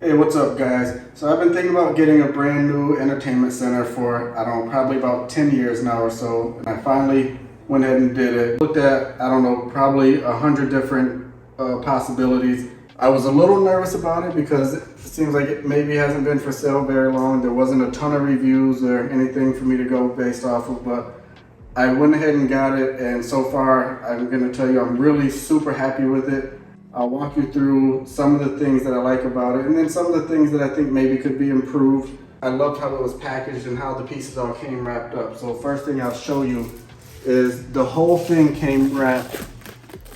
Hey, what's up guys? So I've been thinking about getting a brand new entertainment center for, I don't know, probably about 10 years now or so. And I finally went ahead and did it. Looked at, I don't know, probably 100 different possibilities. I was a little nervous about it because it seems like it maybe hasn't been for sale very long. There wasn't a ton of reviews or anything for me to go based off of, but I went ahead and got it, and so far I'm going to tell you I'm really super happy with it. I'll walk you through some of the things that I like about it, and then some of the things that I think maybe could be improved. I loved how it was packaged and how the pieces all came wrapped up. So first thing I'll show you is the whole thing came wrapped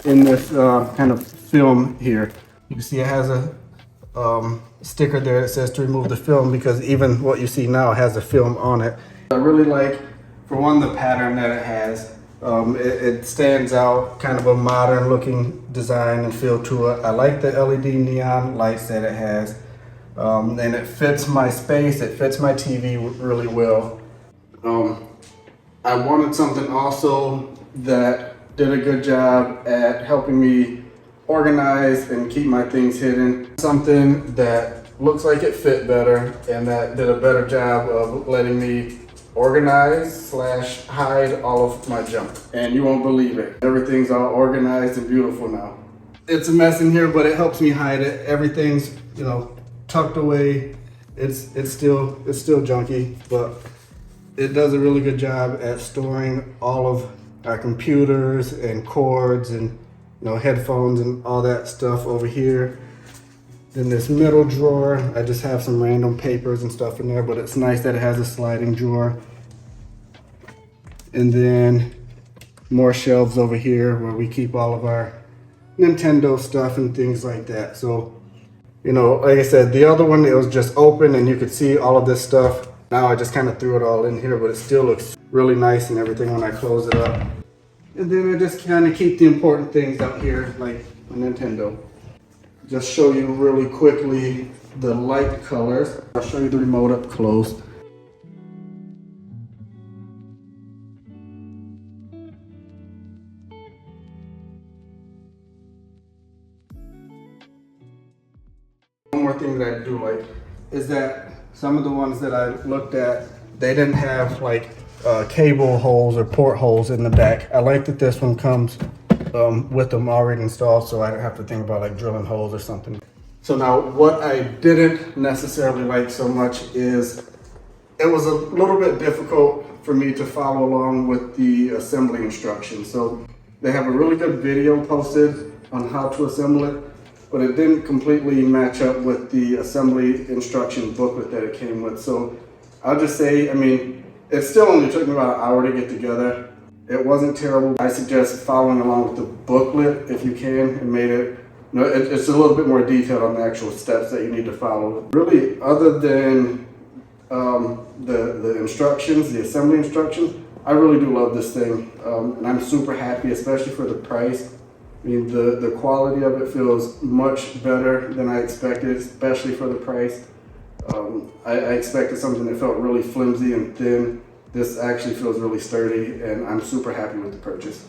in this kind of film here. You can see it has a sticker there that says to remove the film, because even what you see now has a film on it. I really like, for one, the pattern that it has. It stands out, kind of a modern looking design and feel to it. I like the LED neon lights that it has. And it fits my space, it fits my TV really well. I wanted something also that did a good job at helping me organize and keep my things hidden. Something that looks like it fit better and that did a better job of letting me organize / hide all of my junk. And you won't believe it, everything's all organized and beautiful now. It's a mess in here, but it helps me hide it. Everything's, you know, tucked away. It's still junky, but it does a really good job at storing all of our computers and cords and, you know, headphones and all that stuff over here. In this middle drawer, I just have some random papers and stuff in there, but it's nice that it has a sliding drawer. And then more shelves over here where we keep all of our Nintendo stuff and things like that. So, you know, like I said, the other one, it was just open and you could see all of this stuff. Now I just kind of threw it all in here, but it still looks really nice and everything when I close it up. And then I just kind of keep the important things out here, like a Nintendo. Just show you really quickly the light colors. I'll show you the remote up close. One more thing that I do like is that some of the ones that I looked at, they didn't have like cable holes or port holes in the back. I like that this one comes with them already installed, so I don't have to think about like drilling holes or something. So now what I didn't necessarily like so much is it was a little bit difficult for me to follow along with the assembly instructions. So they have a really good video posted on how to assemble it, but it didn't completely match up with the assembly instruction booklet that it came with. So I'll just say, I mean, it still only took me about an hour to get together. It wasn't terrible. I suggest following along with the booklet if you can, and made it, you know, it's a little bit more detailed on the actual steps that you need to follow. Really, other than the instructions, the assembly instructions, I really do love this thing, and I'm super happy, especially for the price. I mean, the quality of it feels much better than I expected, especially for the price. I expected something that felt really flimsy and thin. This actually feels really sturdy, and I'm super happy with the purchase.